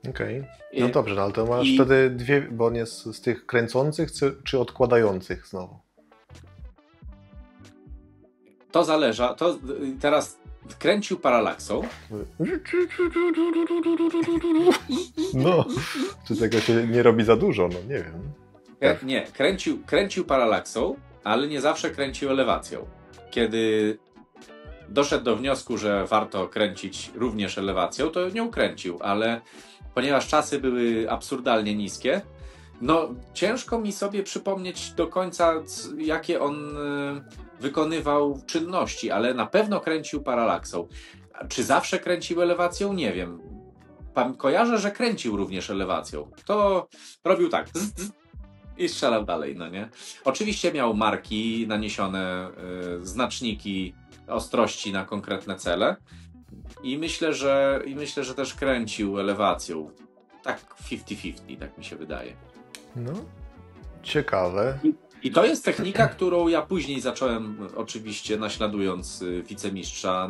Okej. No dobrze, no ale to masz wtedy dwie, bo on jest z tych kręcących czy odkładających znowu? To zależy. Teraz kręcił paralaksą. No, czy tego się nie robi za dużo? No nie wiem. Nie, kręcił paralaksą, ale nie zawsze kręcił elewacją. Kiedy doszedł do wniosku, że warto kręcić również elewacją, to nie ukręcił, ale ponieważ czasy były absurdalnie niskie, no ciężko mi sobie przypomnieć do końca, jakie on wykonywał czynności, ale na pewno kręcił paralaksą. Czy zawsze kręcił elewacją? Nie wiem. Kojarzę, że kręcił również elewacją. To robił tak i strzelał dalej, no nie? Oczywiście miał marki naniesione, znaczniki ostrości na konkretne cele i myślę, że też kręcił elewacją. Tak 50-50, tak mi się wydaje. No, ciekawe. I to jest technika, którą ja później zacząłem, oczywiście naśladując wicemistrza,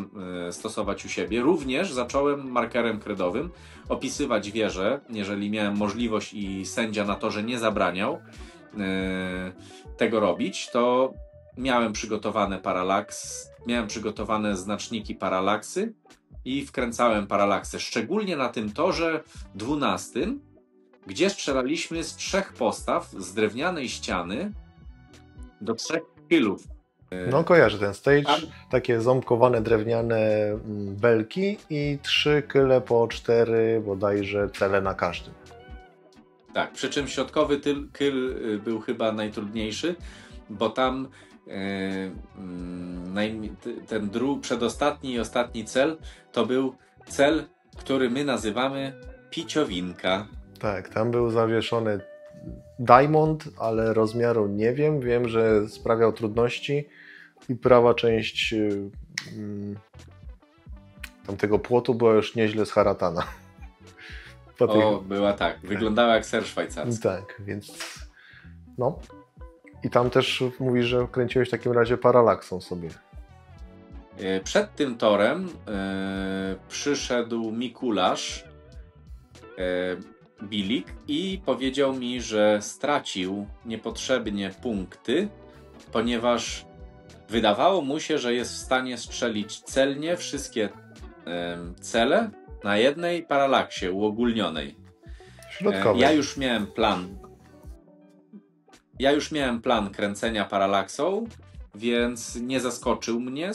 stosować u siebie. Również zacząłem markerem kredowym opisywać wieże, jeżeli miałem możliwość i sędzia na torze nie zabraniał tego robić, to miałem przygotowane znaczniki paralaksy i wkręcałem paralaksy. Szczególnie na tym torze 12, gdzie strzelaliśmy z 3 postaw z drewnianej ściany do 3 kylów. No kojarzę ten stage, takie ząbkowane drewniane belki i 3 kyle po 4 bodajże cele na każdym. Tak, przy czym środkowy kyl był chyba najtrudniejszy, bo tam ten przedostatni i ostatni cel to był cel, który my nazywamy piciowinka. Tak, tam był zawieszony diamond, ale rozmiaru nie wiem. Wiem, że sprawiał trudności i prawa część tamtego płotu była już nieźle zharatana. Była tak. Wyglądała jak ser szwajcarski. Tak, więc no. I tam też mówisz, że kręciłeś w takim razie paralaksą sobie. Przed tym torem przyszedł Mikuláš Bilik i powiedział mi, że stracił niepotrzebnie punkty, ponieważ wydawało mu się, że jest w stanie strzelić celnie wszystkie cele na jednej paralaksie uogólnionej. Środkowej. Ja już miałem plan kręcenia paralaksą, więc nie zaskoczył mnie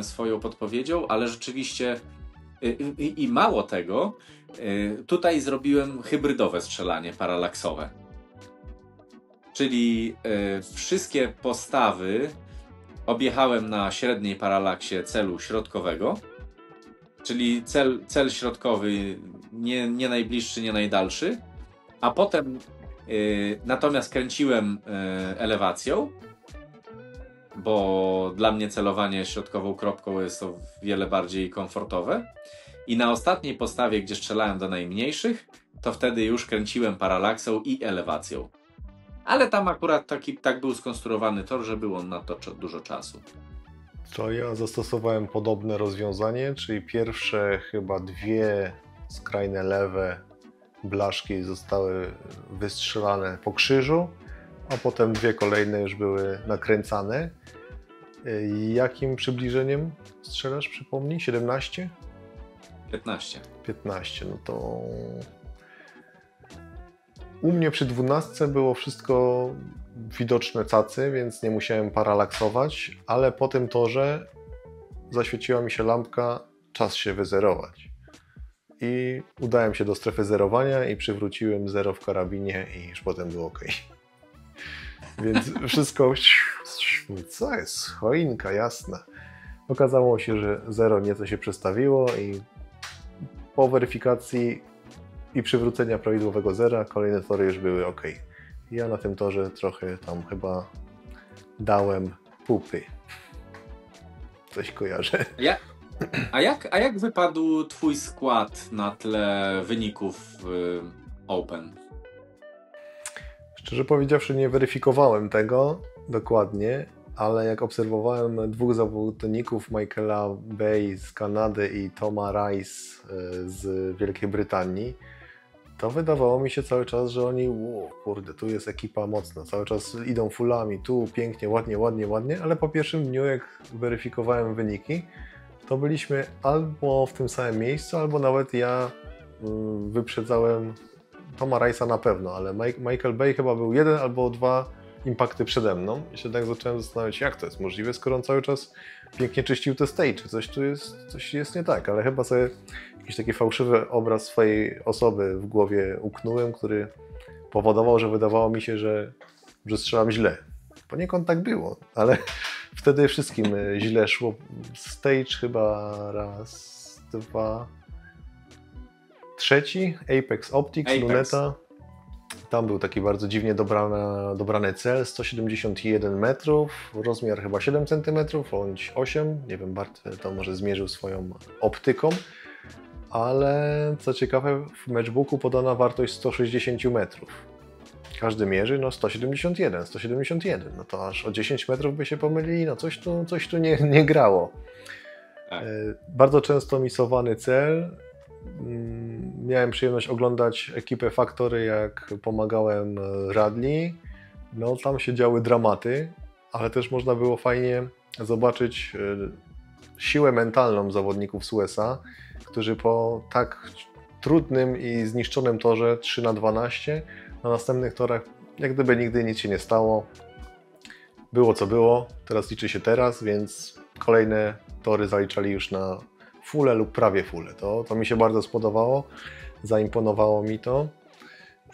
swoją podpowiedzią, ale rzeczywiście i mało tego, tutaj zrobiłem hybrydowe strzelanie paralaksowe. Czyli wszystkie postawy objechałem na średniej paralaksie celu środkowego, czyli cel środkowy nie najbliższy, nie najdalszy, a potem natomiast kręciłem elewacją, bo dla mnie celowanie środkową kropką jest o wiele bardziej komfortowe. I na ostatniej postawie, gdzie strzelałem do najmniejszych, to wtedy już kręciłem paralaksą i elewacją. Ale tam akurat tak był skonstruowany tor, że było na to dużo czasu. To ja zastosowałem podobne rozwiązanie, czyli pierwsze chyba 2 skrajne lewe blaszki zostały wystrzelane po krzyżu, a potem 2 kolejne już były nakręcane. Jakim przybliżeniem strzelasz, przypomnij? 17? 15. 15, no to u mnie przy 12 było wszystko widoczne cacy, więc nie musiałem paralaksować, ale po tym torze zaświeciła mi się lampka, czas się wyzerować. I udałem się do strefy zerowania i przywróciłem 0 w karabinie i już potem było ok. Więc wszystko, co jest, choinka jasna. Okazało się, że 0 nieco się przestawiło i po weryfikacji i przywrócenia prawidłowego 0 kolejne tory już były ok. Ja na tym torze trochę tam chyba dałem pupy. Coś kojarzę. A jak wypadł twój skład na tle wyników Open? Szczerze powiedziawszy, nie weryfikowałem tego dokładnie, ale jak obserwowałem 2 zawodników, Michaela Bay z Kanady i Toma Rice z Wielkiej Brytanii, to wydawało mi się cały czas, że oni, kurde, tu jest ekipa mocna, cały czas idą fullami, tu pięknie, ładnie, ale po pierwszym dniu, jak weryfikowałem wyniki, to byliśmy albo w tym samym miejscu, albo nawet ja wyprzedzałem Toma Rice'a na pewno, ale Michael Bay chyba był 1 albo 2 impakty przede mną i się tak zacząłem zastanawiać, jak to jest możliwe, skoro on cały czas pięknie czyścił te stage, coś jest nie tak, ale chyba sobie jakiś taki fałszywy obraz swojej osoby w głowie uknąłem, który powodował, że wydawało mi się, że strzelam źle. Poniekąd tak było, ale wtedy wszystkim źle szło. Stage chyba raz, 2, 3, Apex Optics, Luneta. Tam był taki bardzo dziwnie dobrany cel, 171 metrów, rozmiar chyba 7 cm bądź 8, nie wiem, Bart to może zmierzył swoją optyką, ale co ciekawe w matchbooku podana wartość 160 metrów. Każdy mierzy, no 171, no to aż o 10 metrów by się pomylili, no coś tu nie grało. Bardzo często misowany cel. Miałem przyjemność oglądać ekipę Factory, jak pomagałem Radley. No tam się działy dramaty, ale też można było fajnie zobaczyć siłę mentalną zawodników z USA, którzy po tak trudnym i zniszczonym torze 3/12 na następnych torach jak gdyby nigdy nic się nie stało. Było co było, teraz liczy się teraz, więc kolejne tory zaliczali już na fulle lub prawie fulle. To mi się bardzo spodobało, zaimponowało mi to.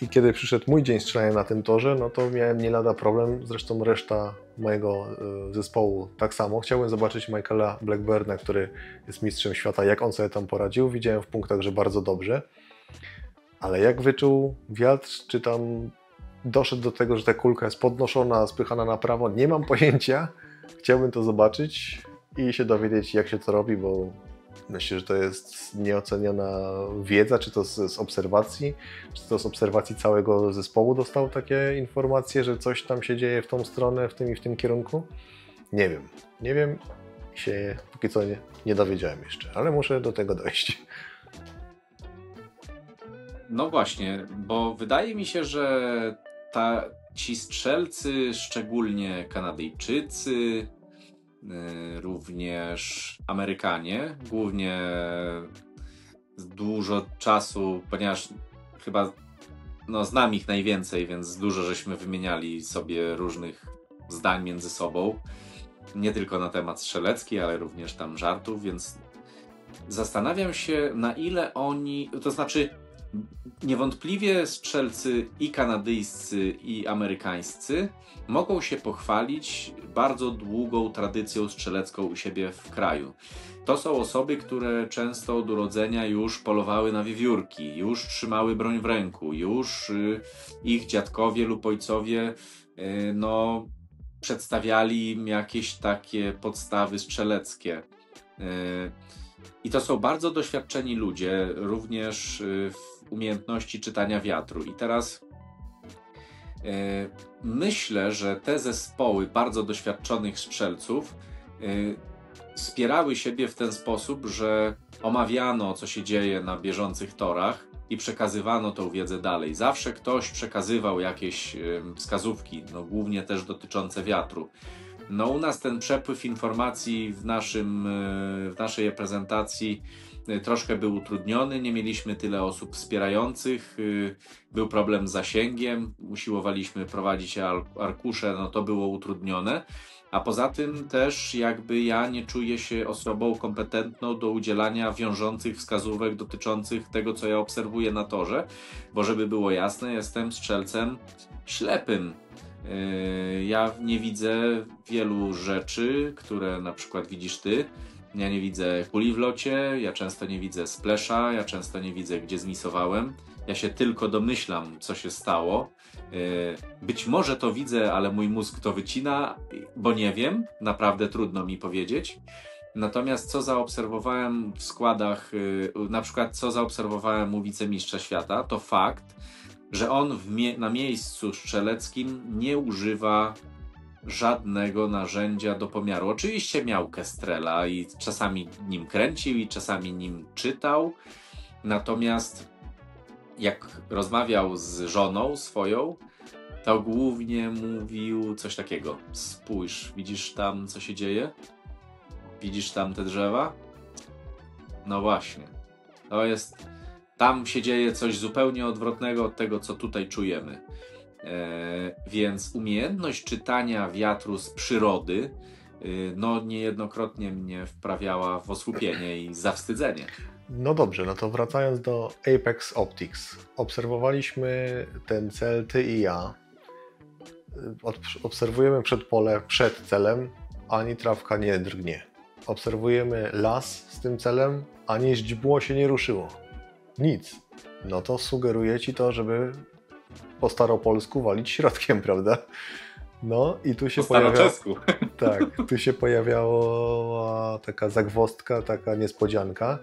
I kiedy przyszedł mój dzień strzelania na tym torze, no to miałem nie lada problem, zresztą reszta mojego zespołu tak samo. Chciałem zobaczyć Michaela Blackburna, który jest mistrzem świata, jak on sobie tam poradził. Widziałem w punktach, że bardzo dobrze. Ale jak wyczuł wiatr, czy tam doszedł do tego, że ta kulka jest podnoszona, spychana na prawo, nie mam pojęcia. Chciałbym to zobaczyć i się dowiedzieć, jak się to robi, bo myślę, że to jest nieoceniona wiedza, czy to z obserwacji, czy to z obserwacji całego zespołu dostał takie informacje, że coś tam się dzieje w tą stronę, w tym i w tym kierunku. Nie wiem i się póki co nie dowiedziałem jeszcze, ale muszę do tego dojść. No właśnie, bo wydaje mi się, że ci strzelcy, szczególnie Kanadyjczycy, również Amerykanie, głównie dużo czasu, ponieważ chyba znam ich najwięcej, więc dużo żeśmy wymieniali sobie różnych zdań między sobą, nie tylko na temat strzelecki, ale również tam żartów, więc zastanawiam się, na ile oni, to znaczy niewątpliwie strzelcy i kanadyjscy, i amerykańscy mogą się pochwalić bardzo długą tradycją strzelecką u siebie w kraju. To są osoby, które często od urodzenia już polowały na wiewiórki, już trzymały broń w ręku, już ich dziadkowie lub ojcowie przedstawiali im jakieś takie podstawy strzeleckie. I to są bardzo doświadczeni ludzie, również w umiejętności czytania wiatru. I teraz myślę, że te zespoły bardzo doświadczonych strzelców wspierały siebie w ten sposób, że omawiano, co się dzieje na bieżących torach i przekazywano tą wiedzę dalej. Zawsze ktoś przekazywał jakieś wskazówki, głównie też dotyczące wiatru. U nas ten przepływ informacji w naszej reprezentacji troszkę był utrudniony, nie mieliśmy tyle osób wspierających, był problem z zasięgiem, usiłowaliśmy prowadzić arkusze, to było utrudnione, a poza tym też jakby ja nie czuję się osobą kompetentną do udzielania wiążących wskazówek dotyczących tego, co ja obserwuję na torze, bo żeby było jasne, jestem strzelcem ślepym. Ja nie widzę wielu rzeczy, które na przykład widzisz ty. Ja nie widzę kuli w locie, ja często nie widzę splasha, ja często nie widzę, gdzie zmisowałem. Ja się tylko domyślam, co się stało. Być może to widzę, ale mój mózg to wycina, bo nie wiem, naprawdę trudno mi powiedzieć. Natomiast co zaobserwowałem w składach, na przykład co zaobserwowałem u wicemistrza świata, to fakt, że on na miejscu strzeleckim nie używa żadnego narzędzia do pomiaru. Oczywiście miał Kestrela i czasami nim kręcił i czasami nim czytał, natomiast jak rozmawiał z żoną swoją, to głównie mówił coś takiego: spójrz, widzisz tam, co się dzieje? Widzisz tam te drzewa? No właśnie, to jest Tam się dzieje coś zupełnie odwrotnego od tego, co tutaj czujemy. Więc umiejętność czytania wiatru z przyrody no niejednokrotnie mnie wprawiała w osłupienie i zawstydzenie. No dobrze, no to wracając do Apex Optics. Obserwowaliśmy ten cel, ty i ja. Obserwujemy przedpole przed celem, ani trawka nie drgnie. Obserwujemy las z tym celem, ani źdźbło się nie ruszyło. Nic. No to sugeruje ci to, żeby po staropolsku walić środkiem, prawda? No i tu się tak, tu się pojawiała taka zagwozdka, taka niespodzianka,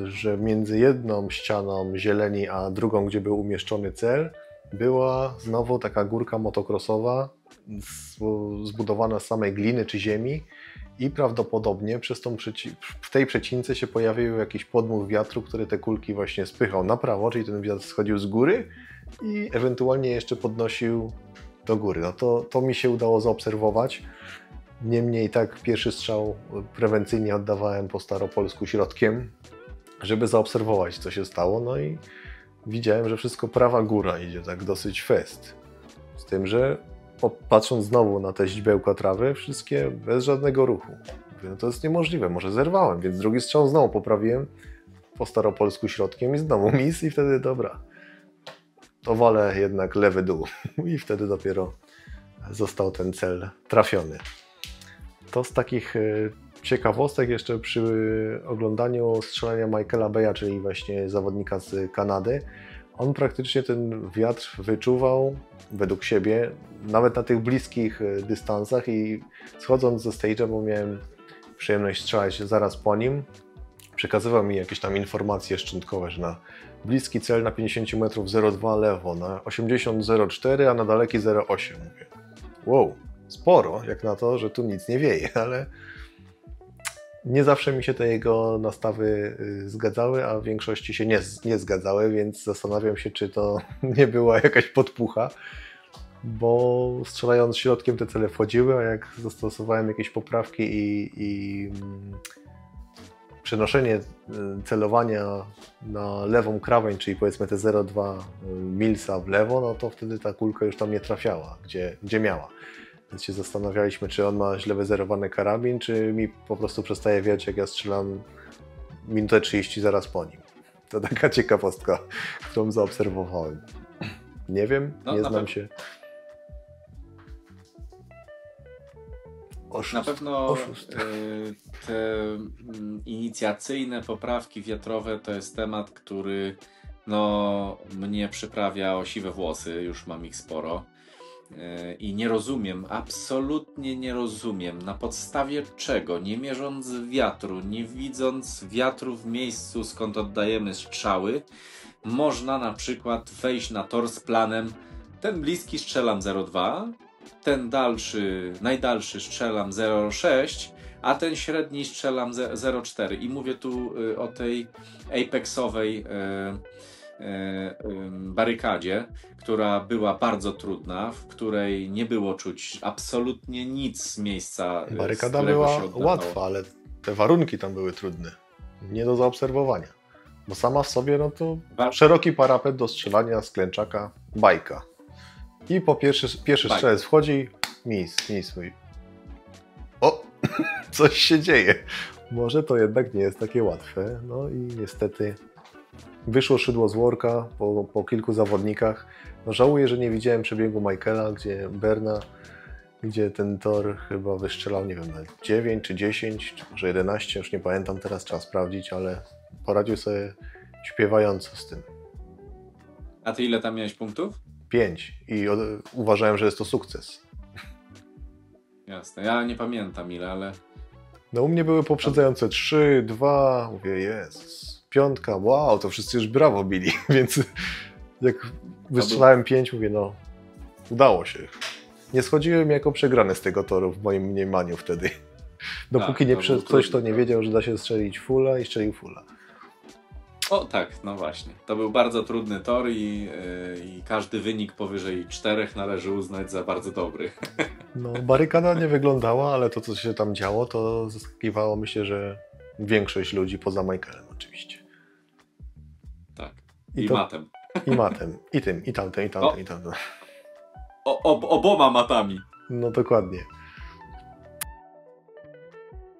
że między jedną ścianą zieleni a drugą, gdzie był umieszczony cel, była znowu taka górka motocrossowa zbudowana z samej gliny czy ziemi i prawdopodobnie w tej przecince się pojawił jakiś podmuch wiatru, który te kulki właśnie spychał na prawo, czyli ten wiatr schodził z góry i ewentualnie jeszcze podnosił do góry. No to mi się udało zaobserwować. Niemniej tak pierwszy strzał prewencyjnie oddawałem po staropolsku środkiem, żeby zaobserwować, co się stało. No i widziałem, że wszystko prawa góra idzie tak dosyć fest. Z tym, że patrząc znowu na te źdźbełka trawy, wszystkie bez żadnego ruchu. Mówię, no to jest niemożliwe, może zerwałem, więc drugi strzał znowu poprawiłem po staropolsku środkiem i znowu mis i wtedy dobra. To walę jednak lewy dół i wtedy dopiero został ten cel trafiony. To z takich ciekawostek jeszcze przy oglądaniu strzelania Michaela Beya, czyli właśnie zawodnika z Kanady. On praktycznie ten wiatr wyczuwał według siebie, nawet na tych bliskich dystansach i schodząc ze stage'a, bo miałem przyjemność strzelać zaraz po nim, przekazywał mi jakieś tam informacje szczątkowe, że na bliski cel na 50 metrów 0,2 lewo, na 80 0,4, a na daleki 0,8. Mówię, wow, sporo, jak na to, że tu nic nie wieje, ale nie zawsze mi się te jego nastawy zgadzały, a w większości się nie zgadzały, więc zastanawiam się, czy to nie była jakaś podpucha, bo strzelając środkiem te cele wchodziły, a jak zastosowałem jakieś poprawki i przenoszenie celowania na lewą krawędź, czyli powiedzmy te 0,2 milsa w lewo, no to wtedy ta kulka już tam nie trafiała, gdzie miała. Więc się zastanawialiśmy, czy on ma źle wyzerowany karabin, czy mi po prostu przestaje wiać, jak ja strzelam minutę 30 zaraz po nim. To taka ciekawostka, którą zaobserwowałem. Nie wiem, nie znam się. Na pewno te inicjacyjne poprawki wiatrowe to jest temat, który no, mnie przyprawia o siwe włosy, już mam ich sporo. I nie rozumiem, absolutnie nie rozumiem, na podstawie czego, nie mierząc wiatru, nie widząc wiatru w miejscu, skąd oddajemy strzały, można na przykład wejść na tor z planem, ten bliski strzelam 0,2, ten dalszy, najdalszy strzelam 0,6, a ten średni strzelam 0,4. I mówię tu o tej apexowej barykadzie, która była bardzo trudna, w której nie było czuć absolutnie nic z miejsca. Barykada była łatwa, ale te warunki tam były trudne. Nie do zaobserwowania. Bo sama w sobie, no to szeroki parapet do strzelania z klęczaka, bajka. I po pierwszy strzelec wchodzi, mis. O, coś się dzieje. Może to jednak nie jest takie łatwe. No i niestety wyszło szydło z worka po kilku zawodnikach. No żałuję, że nie widziałem przebiegu Michaela, gdzie ten tor chyba wystrzelał, nie wiem, na 9 czy 10, czy może 11, już nie pamiętam teraz, trzeba sprawdzić, ale poradził sobie śpiewająco z tym. A ty ile tam miałeś punktów? 5 i uważałem, że jest to sukces. Jasne, ja nie pamiętam ile, ale... No u mnie były poprzedzające 3, 2, mówię, Jezus, 5, wow, to wszyscy już brawo bili, więc jak wystrzelałem 5, mówię, no udało się. Nie schodziłem jako przegrany z tego toru w moim mniemaniu wtedy. Dopóki ktoś, kto nie wiedział, że da się strzelić fulla i strzelił fulla. O tak, no właśnie. To był bardzo trudny tor i każdy wynik powyżej 4 należy uznać za bardzo dobry. No, barykada nie wyglądała, ale to, co się tam działo, to zaskakiwało, myślę, że większość ludzi poza Michaelem oczywiście. I I to matem. i matem, i tym, i tamtym, i tamtym, i tamtym. Oboma matami. No dokładnie.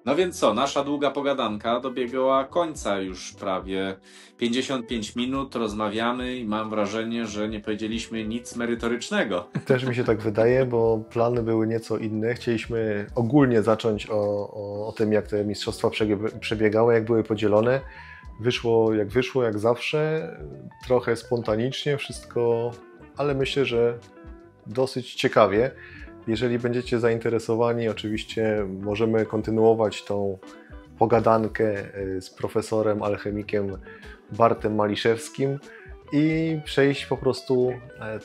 No więc co, nasza długa pogadanka dobiegła końca już prawie 55 minut, rozmawiamy i mam wrażenie, że nie powiedzieliśmy nic merytorycznego. Też mi się tak wydaje, bo plany były nieco inne. Chcieliśmy ogólnie zacząć o tym, jak te mistrzostwa przebiegały, jak były podzielone. Wyszło, jak zawsze. Trochę spontanicznie wszystko, ale myślę, że dosyć ciekawie. Jeżeli będziecie zainteresowani, oczywiście możemy kontynuować tą pogadankę z profesorem alchemikiem Bartem Maliszewskim i przejść po prostu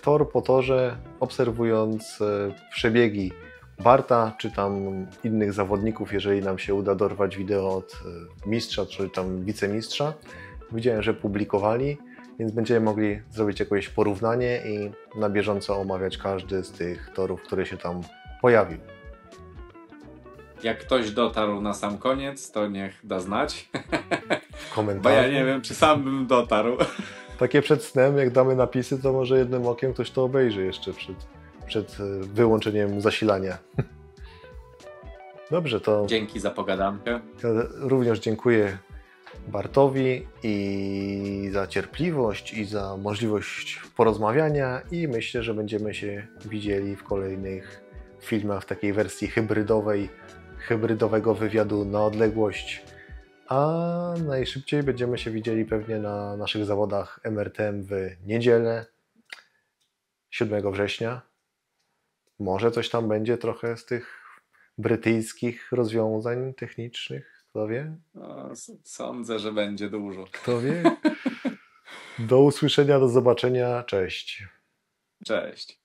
tor po torze, obserwując przebiegi Barta, czy tam innych zawodników, jeżeli nam się uda dorwać wideo od mistrza, czy tam wicemistrza. Widziałem, że publikowali, więc będziemy mogli zrobić jakieś porównanie i na bieżąco omawiać każdy z tych torów, który się tam pojawił. Jak ktoś dotarł na sam koniec, to niech da znać. W Bo komentarzu. ja nie wiem, czy sam bym dotarł. Takie przed snem, jak damy napisy, to może jednym okiem ktoś to obejrzy jeszcze przed wyłączeniem zasilania. Dobrze, to Dzięki za pogadankę. ja również dziękuję Bartowi i za cierpliwość, i za możliwość porozmawiania i myślę, że będziemy się widzieli w kolejnych filmach w takiej wersji hybrydowego wywiadu na odległość. A najszybciej będziemy się widzieli pewnie na naszych zawodach MRTM w niedzielę 7 września. Może coś tam będzie trochę z tych brytyjskich rozwiązań technicznych, kto wie? No, sądzę, że będzie dużo. Kto wie? Do usłyszenia, do zobaczenia, cześć. Cześć.